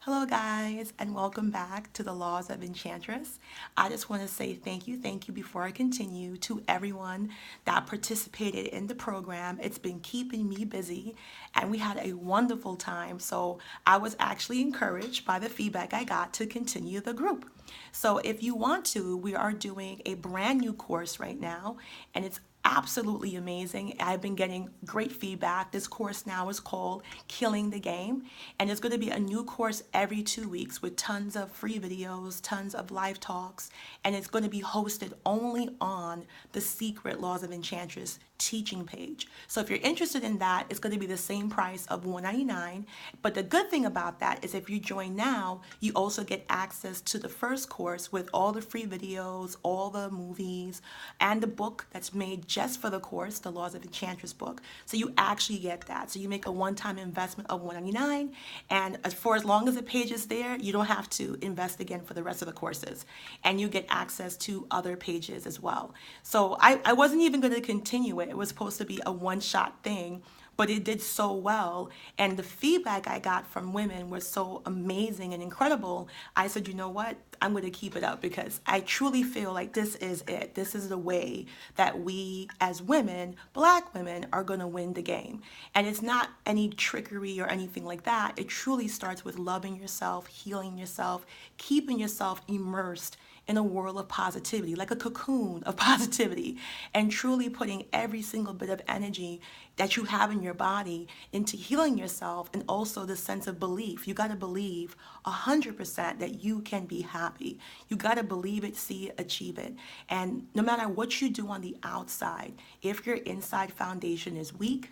Hello, guys, and welcome back to the Laws of Enchantress. I just want to say thank you before I continue to everyone that participated in the program. It's been keeping me busy, and we had a wonderful time. So, I was actually encouraged by the feedback I got to continue the group. So, if you want to, we are doing a brand new course right now, and it's absolutely amazing. I've been getting great feedback. This course now is called Killing the Game, and it's going to be a new course every 2 weeks with tons of free videos, tons of live talks, and it's going to be hosted only on the Secret Laws of Enchantress teaching page. So if you're interested in that, it's going to be the same price of $199. But the good thing about that is if you join now, you also get access to the first course with all the free videos, all the movies, and the book that's made just for the course, the Laws of Enchantress book. So you actually get that. So you make a one-time investment of $199, and for as long as the page is there, you don't have to invest again for the rest of the courses. And you get access to other pages as well. So I wasn't even going to continue it. It was supposed to be a one-shot thing, but it did so well. And the feedback I got from women was so amazing and incredible. I said, you know what? I'm going to keep it up because I truly feel like this is it. This is the way that we as women, black women, are going to win the game. And it's not any trickery or anything like that. It truly starts with loving yourself, healing yourself, keeping yourself immersed in a world of positivity, like a cocoon of positivity, and truly putting every single bit of energy that you have in your body into healing yourself, and also the sense of belief. You got to believe 100% that you can be happy. You got to believe it, see it, achieve it. And no matter what you do on the outside, if your inside foundation is weak,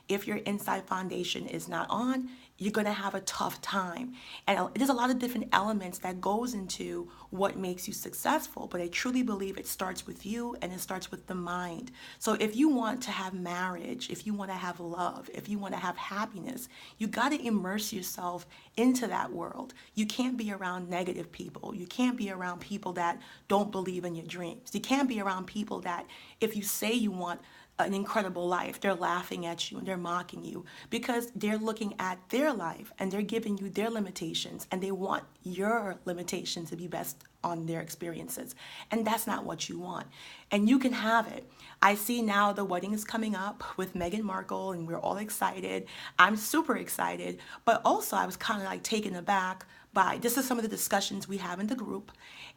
if your inside foundation is not on, you're going to have a tough time. And there's a lot of different elements that goes into what makes you successful, but I truly believe it starts with you, and it starts with the mind. So if you want to have marriage, if you want to have love, if you want to have happiness, you got to immerse yourself into that world. You can't be around negative people. You can't be around people that don't believe in your dreams. You can't be around people that, if you say you want an incredible life, they're laughing at you and they're mocking you because they're looking at their life and they're giving you their limitations, and they want your limitations to be best on their experiences. And that's not what you want. And you can have it. I see now the wedding is coming up with Meghan Markle, and we're all excited. I'm super excited, but also I was kind of like taken aback by this is some of the discussions we have in the group.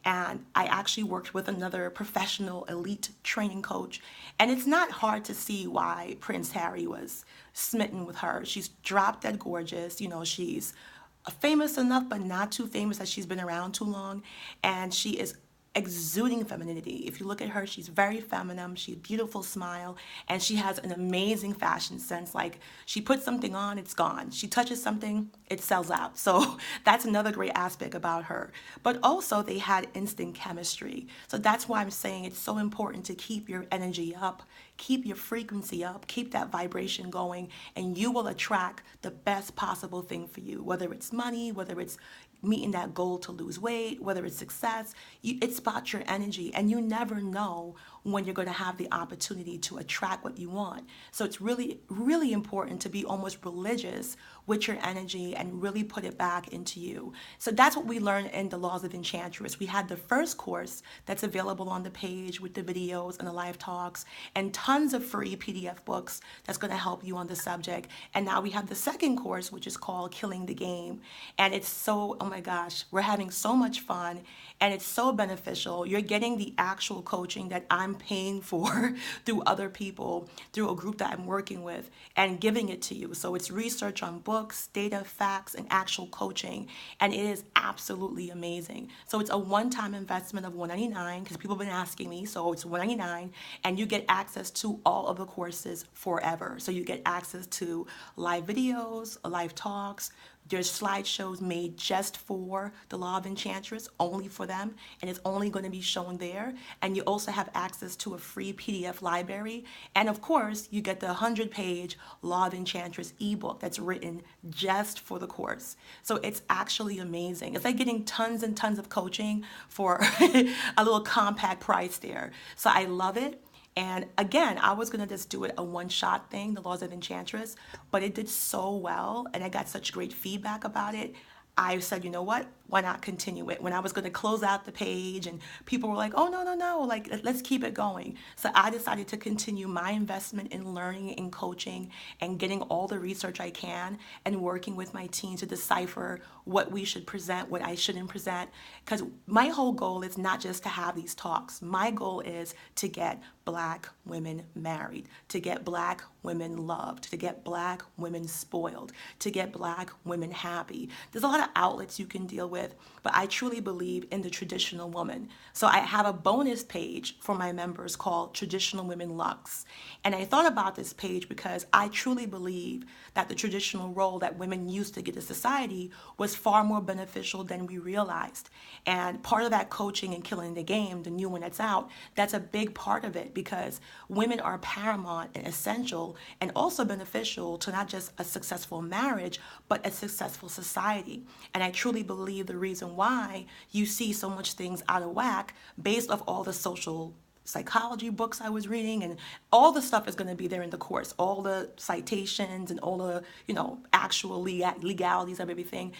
And I actually worked with another professional elite training coach, and it's not hard to see why Prince Harry was smitten with her. She's drop dead gorgeous. She's famous enough but not too famous that she's been around too long, and she is exuding femininity. If you look at her, she's very feminine. She's a beautiful smile, and she has an amazing fashion sense. Like, she puts something on, it's gone. She touches something, it sells out. So that's another great aspect about her. But also, they had instant chemistry. So that's why I'm saying it's so important to keep your energy up, keep your frequency up, keep that vibration going, and you will attract the best possible thing for you, whether it's money, whether it's meeting that goal to lose weight, whether it's success. It's about your energy, and you never know when you're going to have the opportunity to attract what you want. So it's really, really important to be almost religious with your energy and really put it back into you. So that's what we learned in the Laws of Enchantress. We had the first course that's available on the page with the videos and the live talks and tons of free PDF books that's going to help you on the subject. And now we have the second course, which is called Killing the Game. And it's so, oh my gosh, we're having so much fun, and it's so beneficial. You're getting the actual coaching that I'm paying for through other people, through a group that I'm working with, and giving it to you. So it's research on books, data, facts, and actual coaching, and it is absolutely amazing. So it's a one-time investment of $199 because people have been asking me, so it's $199, and you get access to all of the courses forever. So you get access to live videos, live talks. There's slideshows made just for the Law of Enchantress, only for them, and it's only going to be shown there. And you also have access to a free PDF library. And of course, you get the 100-page Law of Enchantress ebook that's written just for the course. So it's actually amazing. It's like getting tons and tons of coaching for a little compact price there. So I love it. And again, I was gonna just do it a one-shot thing, the Laws of Enchantress, but it did so well, and I got such great feedback about it. I said, you know what? Why not continue it? When I was going to close out the page and people were like, oh, no, no, no, like, let's keep it going. So I decided to continue my investment in learning and coaching and getting all the research I can and working with my team to decipher what we should present, what I shouldn't present. Because my whole goal is not just to have these talks. My goal is to get Black women married, to get Black women loved, to get Black women spoiled, to get Black women happy. There's a lot of outlets you can deal with, but I truly believe in the traditional woman. So I have a bonus page for my members called Traditional Women Luxe. And I thought about this page because I truly believe that the traditional role that women used to get in society was far more beneficial than we realized. And part of that coaching and killing the game, the new one that's out, that's a big part of it because women are paramount and essential and also beneficial to not just a successful marriage, but a successful society. And I truly believe the reason why you see so much things out of whack based off all the social psychology books I was reading, and all the stuff is going to be there in the course, all the citations and all the, actual legalities of everything.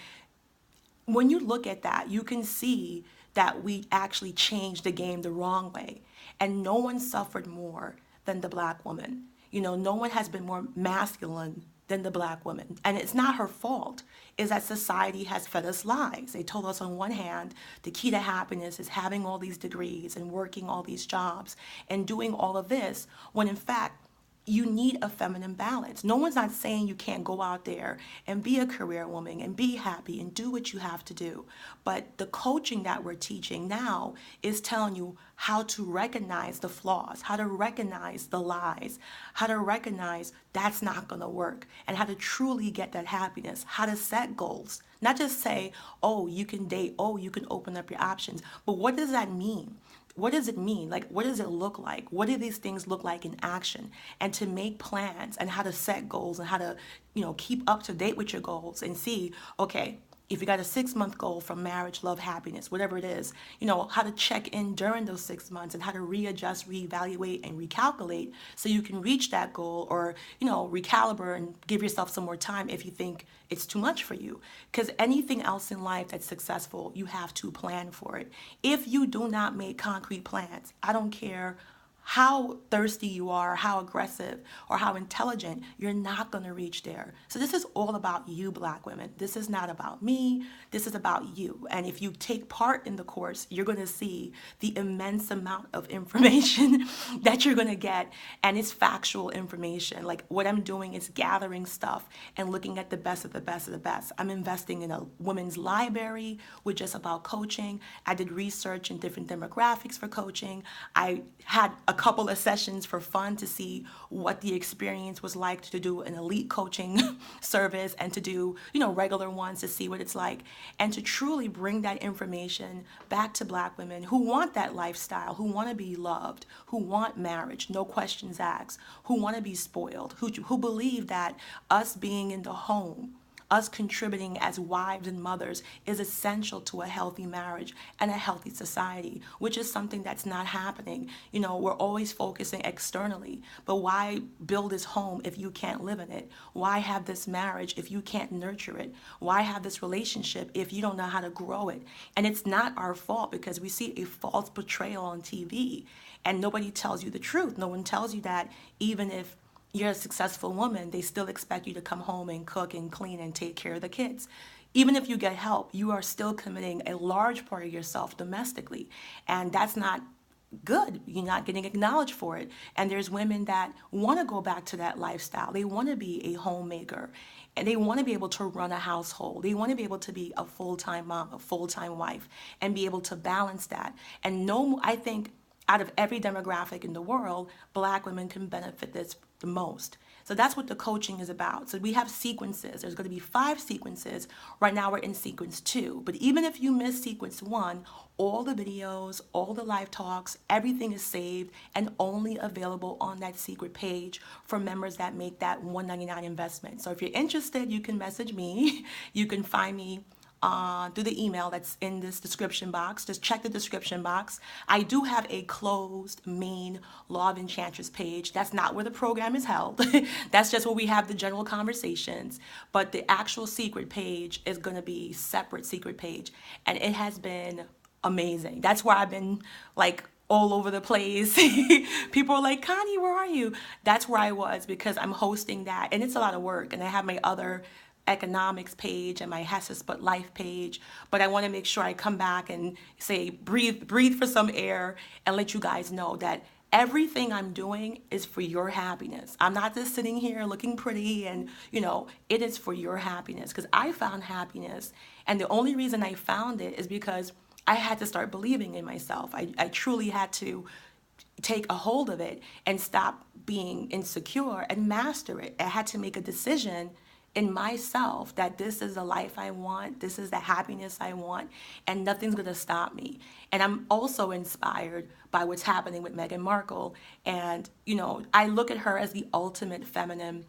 When you look at that, you can see that we actually changed the game the wrong way. And no one suffered more than the Black woman. No one has been more masculine than the Black woman. And it's not her fault. It's that society has fed us lies. They told us on one hand, the key to happiness is having all these degrees and working all these jobs and doing all of this, when in fact, you need a feminine balance. No one's not saying you can't go out there and be a career woman and be happy and do what you have to do. But the coaching that we're teaching now is telling you how to recognize the flaws, how to recognize the lies, how to recognize that's not going to work, and how to truly get that happiness, how to set goals. Not just say, oh, you can date, oh, you can open up your options. But what does that mean? What does it mean? Like, what does it look like? What do these things look like in action? And to make plans and how to set goals and how to, keep up to date with your goals and see, okay, if you got a 6-month goal from marriage, love, happiness, whatever it is, how to check in during those 6 months and how to readjust, reevaluate, and recalculate so you can reach that goal or, recalibrate and give yourself some more time if you think it's too much for you. Because anything else in life that's successful, you have to plan for it. If you do not make concrete plans, I don't care how thirsty you are, how aggressive, or how intelligent, you're not going to reach there. So this is all about you, Black women. This is not about me. This is about you. And if you take part in the course, you're going to see the immense amount of information that you're going to get. And it's factual information. Like what I'm doing is gathering stuff and looking at the best of the best of the best. I'm investing in a women's library with just about coaching. I did research in different demographics for coaching. I had a couple of sessions for fun to see what the experience was like to do an elite coaching service and to do, regular ones to see what it's like and to truly bring that information back to Black women who want that lifestyle, who want to be loved, who want marriage, no questions asked, who want to be spoiled, who believe that us being in the home, us contributing as wives and mothers is essential to a healthy marriage and a healthy society, which is something that's not happening. We're always focusing externally, but why build this home if you can't live in it? Why have this marriage if you can't nurture it? Why have this relationship if you don't know how to grow it? And it's not our fault because we see a false portrayal on TV and nobody tells you the truth. No one tells you that even if you're a successful woman, they still expect you to come home and cook and clean and take care of the kids. Even if you get help, you are still committing a large part of yourself domestically. And that's not good. You're not getting acknowledged for it. And there's women that want to go back to that lifestyle. They want to be a homemaker. And they want to be able to run a household. They want to be able to be a full-time mom, a full-time wife, and be able to balance that. And I think out of every demographic in the world, Black women can benefit this the most. So that's what the coaching is about. So we have sequences. There's going to be 5 sequences. Right now we're in sequence 2. But even if you miss sequence 1, all the videos, all the live talks, everything is saved and only available on that secret page for members that make that $199 investment. So if you're interested, you can message me. You can find me through the email that's in this description box. Just check the description box. I do have a closed main Law of Enchantress page. That's not where the program is held. That's just where we have the general conversations. But the actual secret page is going to be separate secret page. And it has been amazing. That's where I've been like all over the place. People are like, Connie, where are you? That's where I was because I'm hosting that. And it's a lot of work. And I have my other economics page and my Hesses But Life page, but I want to make sure I come back and say breathe for some air and let you guys know that everything I'm doing is for your happiness. I'm not just sitting here looking pretty and it is for your happiness because I found happiness, and the only reason I found it is because I had to start believing in myself. I truly had to take a hold of it and stop being insecure and master it. I had to make a decision in myself that this is the life I want, this is the happiness I want, and nothing's gonna stop me. And I'm also inspired by what's happening with Meghan Markle. And, I look at her as the ultimate feminine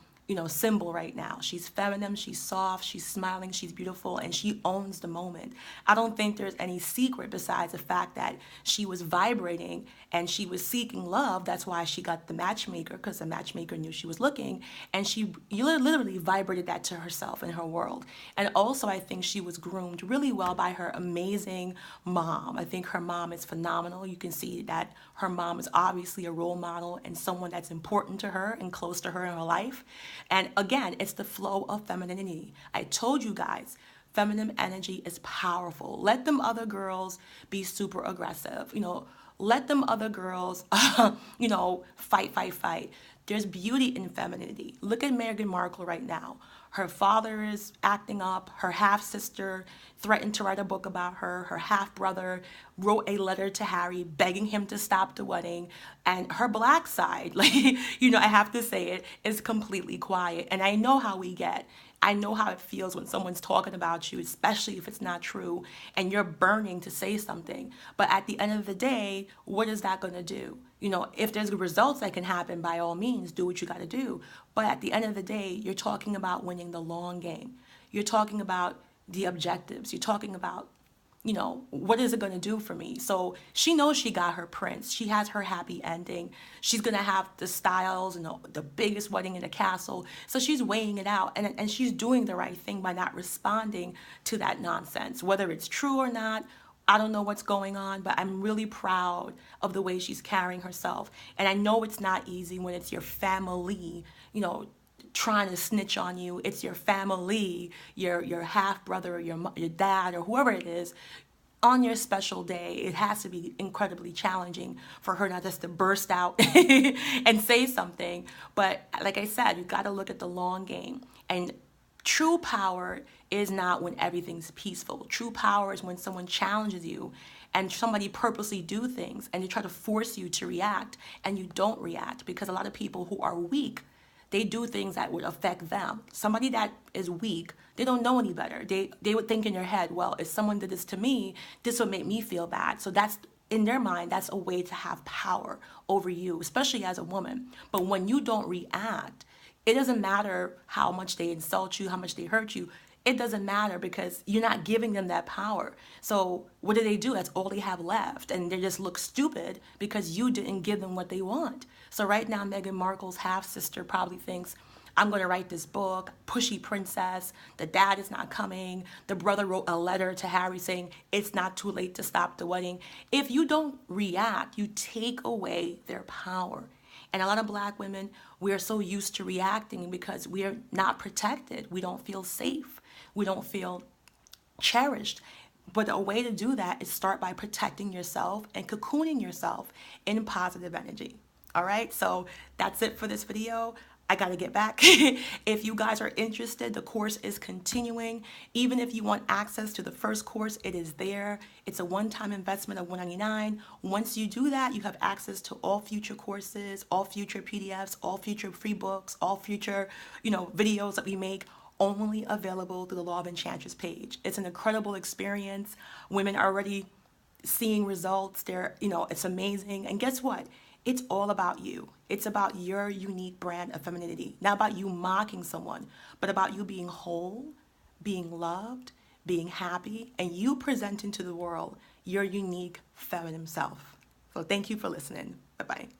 symbol right now. She's feminine, she's soft, she's smiling, she's beautiful, and she owns the moment. I don't think there's any secret besides the fact that she was vibrating and she was seeking love. That's why she got the matchmaker, because the matchmaker knew she was looking, and she literally vibrated that to herself and her world. And also, I think she was groomed really well by her amazing mom. I think her mom is phenomenal. You can see that her mom is obviously a role model and someone that's important to her and close to her in her life. And again, it's the flow of femininity. I told you guys, feminine energy is powerful. Let them other girls be super aggressive. Let them other girls, fight. There's beauty in femininity. Look at Meghan Markle right now. Her father is acting up. Her half-sister threatened to write a book about her. Her half-brother wrote a letter to Harry begging him to stop the wedding. And her black side, I have to say it, is completely quiet. And I know how we get. I know how it feels when someone's talking about you, especially if it's not true, and you're burning to say something. But at the end of the day, what is that going to do? If there's results that can happen, by all means, do what you got to do. But at the end of the day, you're talking about winning the long game. You're talking about the objectives. You're talking about, what is it going to do for me? So she knows she got her prince. She has her happy ending. She's going to have the styles and the biggest wedding in the castle. So she's weighing it out. And she's doing the right thing by not responding to that nonsense. Whether it's true or not, I don't know what's going on, but I'm really proud of the way she's carrying herself. And I know it's not easy when it's your family, trying to snitch on you. It's your family, your half brother, your dad, or whoever it is. On your special day, it has to be incredibly challenging for her not just to burst out and say something. But like I said, you got to look at the long game. And true power is not when everything's peaceful. True power is when someone challenges you and somebody purposely do things and they try to force you to react and you don't react, because a lot of people who are weak, they do things that would affect them. Somebody that is weak, they don't know any better. They would think in their head, well, if someone did this to me, this would make me feel bad. So that's, in their mind, that's a way to have power over you, especially as a woman. But when you don't react, it doesn't matter how much they insult you, how much they hurt you. It doesn't matter because you're not giving them that power. So what do? That's all they have left. And they just look stupid because you didn't give them what they want. So right now, Meghan Markle's half-sister probably thinks, I'm going to write this book, pushy princess, the dad is not coming. The brother wrote a letter to Harry saying, it's not too late to stop the wedding. If you don't react, you take away their power. And a lot of black women, we are so used to reacting because we are not protected. We don't feel safe. We don't feel cherished. But a way to do that is start by protecting yourself and cocooning yourself in positive energy. All right, so that's it for this video. I got to get back. If you guys are interested, the course is continuing. Even if you want access to the first course, it is there. It's a one-time investment of $199. Once you do that, you have access to all future courses, all future PDFs, all future free books, all future, videos that we make, only available through the Law of Enchantress page. It's an incredible experience. Women are already seeing results. It's amazing. And guess what? It's all about you. It's about your unique brand of femininity. Not about you mocking someone, but about you being whole, being loved, being happy, and you presenting to the world your unique feminine self. So thank you for listening. Bye bye.